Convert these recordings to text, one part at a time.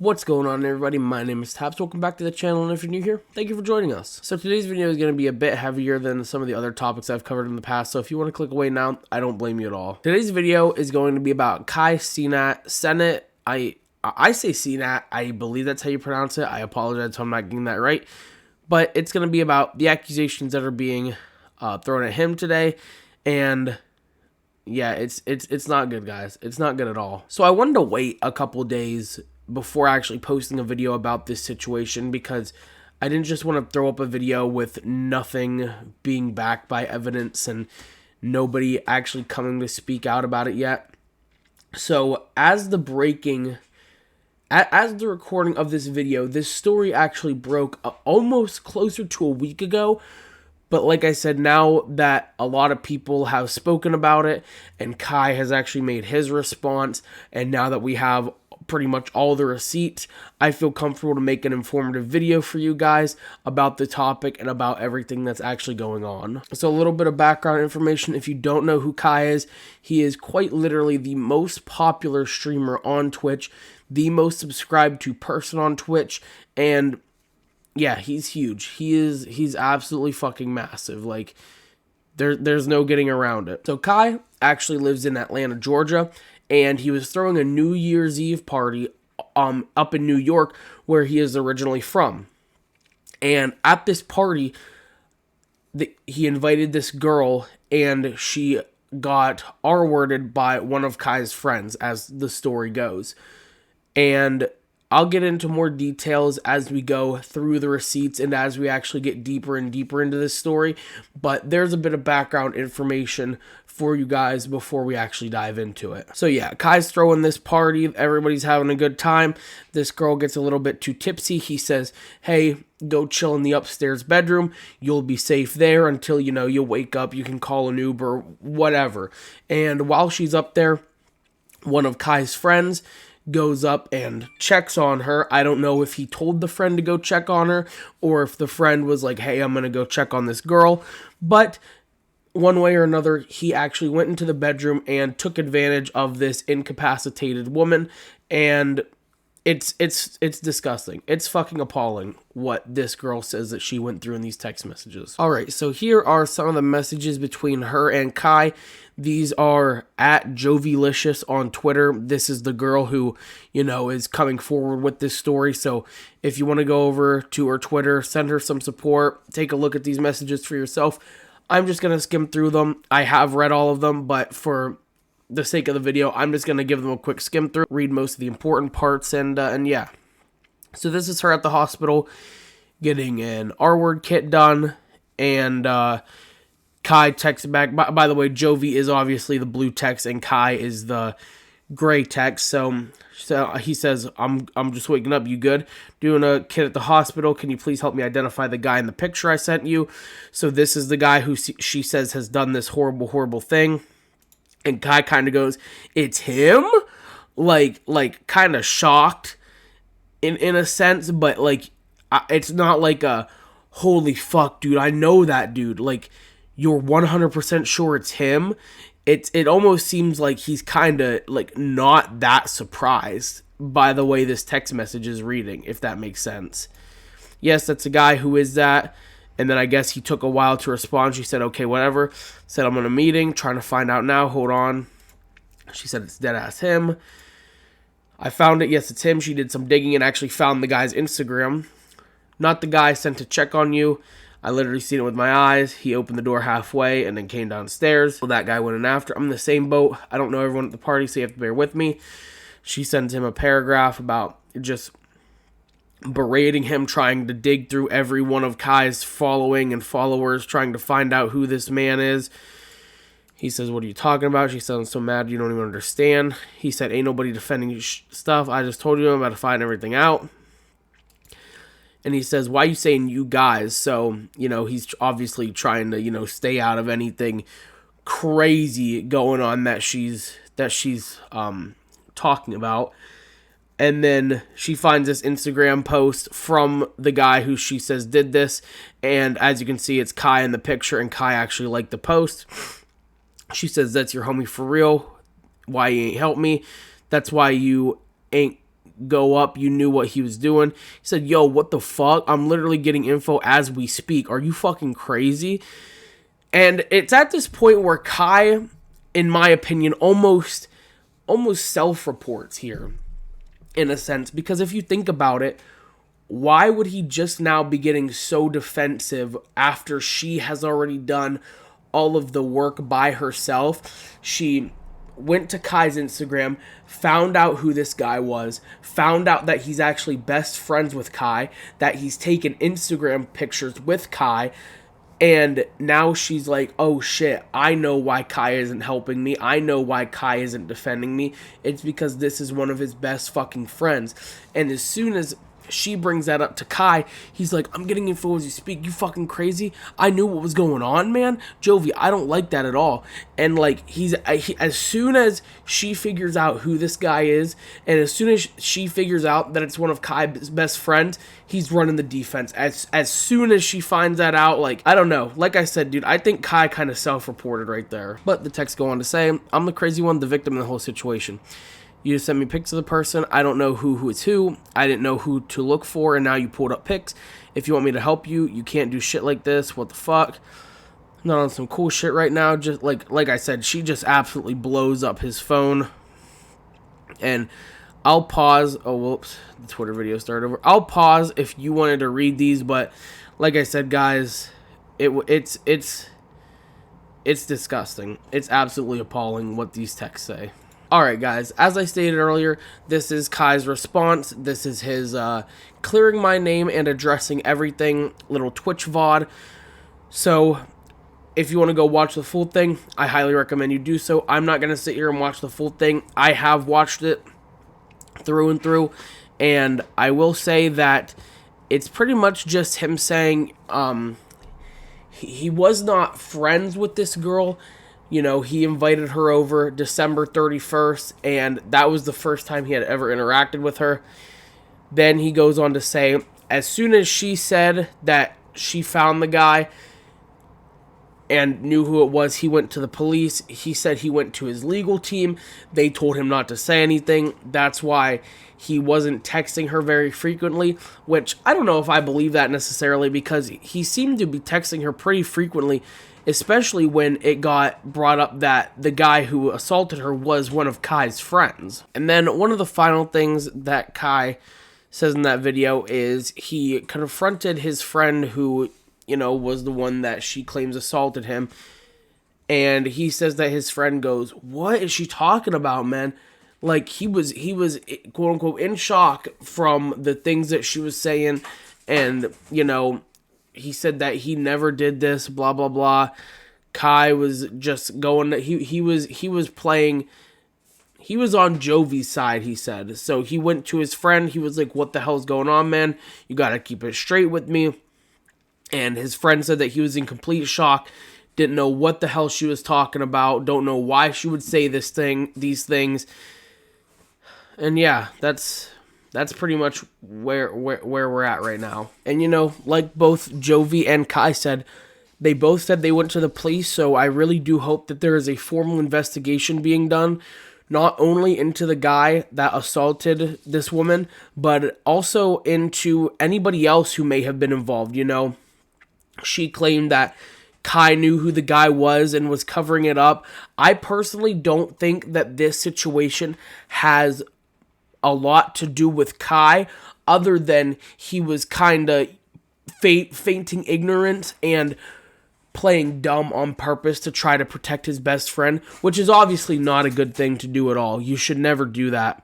What's going on, everybody? My name is Taappzz. Welcome back to the channel, and if you're new here, thank you for joining us. So today's video is going to be a bit heavier than some of the other topics I've covered in the past, so if you want to click away now, I don't blame you at all. Today's video is going to be about Cenat. I say Cenat. I believe that's how you pronounce it. I apologize if I'm not getting that right. But it's going to be about the accusations that are being thrown at him today, and yeah, it's not good, guys. It's not good at all. So I wanted to wait a couple days before actually posting a video about this situation because I didn't just want to throw up a video with nothing being backed by evidence and nobody actually coming to speak out about it yet. So as the recording of this video, this story actually broke almost closer to a week ago. But like I said, now that a lot of people have spoken about it and Kai has actually made his response, and now that we have pretty much all the receipts, I feel comfortable to make an informative video for you guys about the topic and about everything that's actually going on. So a little bit of background information. If you don't know who Kai is, he is quite literally the most popular streamer on Twitch, the most subscribed to person on Twitch, and yeah, he's huge. He's absolutely fucking massive. Like, there's no getting around it. So Kai actually lives in Atlanta, Georgia, and he was throwing a New Year's Eve party up in New York, where he is originally from. And at this party, he invited this girl, and she got R-worded by one of Kai's friends, as the story goes. And I'll get into more details as we go through the receipts and as we actually get deeper and deeper into this story, but there's a bit of background information for you guys before we actually dive into it. So yeah, Kai's throwing this party, everybody's having a good time. This girl gets a little bit too tipsy. He says, hey, go chill in the upstairs bedroom. You'll be safe there until, you wake up, you can call an Uber, whatever. And while she's up there, one of Kai's friends goes up and checks on her. I don't know if he told the friend to go check on her or if the friend was like, hey, I'm going to go check on this girl. But one way or another, he actually went into the bedroom and took advantage of this incapacitated woman. And it's disgusting. It's fucking appalling what this girl says that she went through in these text messages. All right, so here are some of the messages between her and Kai. These are at Jovilicious on Twitter. This is the girl who, is coming forward with this story. So if you want to go over to her Twitter, send her some support, take a look at these messages for yourself. I'm just going to skim through them. I have read all of them, but for the sake of the video, I'm just going to give them a quick skim through, read most of the important parts, and yeah. So this is her at the hospital getting an R-word kit done, and Kai texts back. By the way, Jovi is obviously the blue text, and Kai is the gray text. So he says, I'm just waking up. You good? Doing a kit at the hospital. Can you please help me identify the guy in the picture I sent you? So this is the guy who she says has done this horrible, horrible thing. And Kai kind of goes, it's him? Like kind of shocked in a sense, but like, it's not like a, holy fuck, dude, I know that dude. Like, you're 100% sure it's him. It almost seems like he's kind of like not that surprised by the way this text message is reading, if that makes sense. Yes, that's a guy who is that. And then I guess he took a while to respond. She said, okay, whatever. Said, I'm in a meeting, trying to find out now. Hold on. She said, it's dead ass him. I found it. Yes, it's him. She did some digging and actually found the guy's Instagram. Not the guy sent to check on you. I literally seen it with my eyes. He opened the door halfway and then came downstairs. So that guy went in after. I'm in the same boat. I don't know everyone at the party, so you have to bear with me. She sends him a paragraph about just berating him, trying to dig through every one of Kai's following and followers, trying to find out who this man is. He says, what are you talking about? She sounds so mad you don't even understand. He said, ain't nobody defending your stuff. I just told you I'm about to find everything out. And he says, why are you saying you guys? So, he's obviously trying to, stay out of anything crazy going on that she's talking about. And then she finds this Instagram post from the guy who she says did this. And as you can see, it's Kai in the picture, and Kai actually liked the post. She says, that's your homie for real. Why you ain't help me? That's why you ain't go up, you knew what he was doing. He said, yo, what the fuck? I'm literally getting info as we speak. Are you fucking crazy? And it's at this point where Kai, in my opinion, almost self-reports here, in a sense. Because if you think about it, why would he just now be getting so defensive after she has already done all of the work by herself? She went to Kai's Instagram, found out who this guy was, found out that he's actually best friends with Kai, that he's taken Instagram pictures with Kai, and now she's like, oh shit, I know why Kai isn't helping me. I know why Kai isn't defending me. It's because this is one of his best fucking friends. And as soon as she brings that up to Kai, he's like, I'm getting info as you speak. You fucking crazy? I knew what was going on, man. Jovi, I don't like that at all. And like, as soon as she figures out who this guy is, and as soon as she figures out that it's one of Kai's best friends, he's running the defense. As soon as she finds that out, like, I don't know. Like I said, dude, I think Kai kind of self-reported right there. But the text go on to say, I'm the crazy one, the victim in the whole situation. You just sent me pics of the person. I don't know who is who. I didn't know who to look for, and now you pulled up pics. If you want me to help you, you can't do shit like this. What the fuck? I'm not on some cool shit right now. Just like I said, she just absolutely blows up his phone. And I'll pause. Oh, whoops. The Twitter video started over. I'll pause if you wanted to read these, but like I said, guys, it's disgusting. It's absolutely appalling what these texts say. Alright guys, as I stated earlier, this is Kai's response. This is his clearing my name and addressing everything little Twitch VOD. So if you want to go watch the full thing, I highly recommend you do so. I'm not going to sit here and watch the full thing. I have watched it through and through, and I will say that it's pretty much just him saying he was not friends with this girl. You know, he invited her over December 31st, and that was the first time he had ever interacted with her. Then he goes on to say, as soon as she said that she found the guy and knew who it was, he went to the police. He said he went to his legal team. They told him not to say anything. That's why he wasn't texting her very frequently, which I don't know if I believe that necessarily, because he seemed to be texting her pretty frequently, especially when it got brought up that the guy who assaulted her was one of Kai's friends. And then one of the final things that Kai says in that video is he confronted his friend who, you know, was the one that she claims assaulted him. And he says that his friend goes, what is she talking about, man? Like, he was quote unquote in shock from the things that she was saying. And, you know, he said that he never did this, blah, blah, blah. Kai was just going, he was playing, he was on Jovi's side, he said. So he went to his friend, he was like, what the hell's going on, man? You gotta keep it straight with me. And his friend said that he was in complete shock, didn't know what the hell she was talking about, don't know why she would say these things. And yeah, that's pretty much where we're at right now. And, you know, like both Jovi and Kai said, they both said they went to the police, so I really do hope that there is a formal investigation being done, not only into the guy that assaulted this woman, but also into anybody else who may have been involved. You know, she claimed that Kai knew who the guy was and was covering it up. I personally don't think that this situation has a lot to do with Kai, other than he was kind of fainting ignorance and playing dumb on purpose to try to protect his best friend, which is obviously not a good thing to do at all. You should never do that.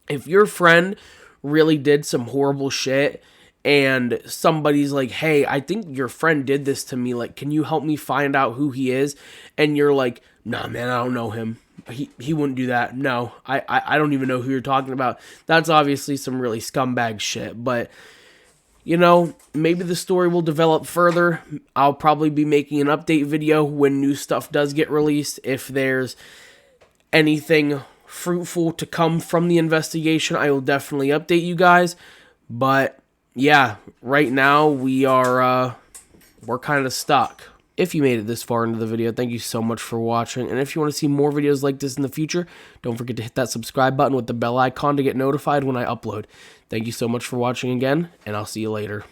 If your friend really did some horrible shit and somebody's like, hey, I think your friend did this to me, like, can you help me find out who he is? And you're like, nah, man, I don't know him. He wouldn't do that. No, I don't even know who you're talking about. That's obviously some really scumbag shit. But, you know, maybe the story will develop further. I'll probably be making an update video when new stuff does get released. If there's anything fruitful to come from the investigation, I will definitely update you guys. But, yeah, right now we're kind of stuck. If you made it this far into the video, thank you so much for watching. And if you want to see more videos like this in the future, don't forget to hit that subscribe button with the bell icon to get notified when I upload. Thank you so much for watching again, and I'll see you later.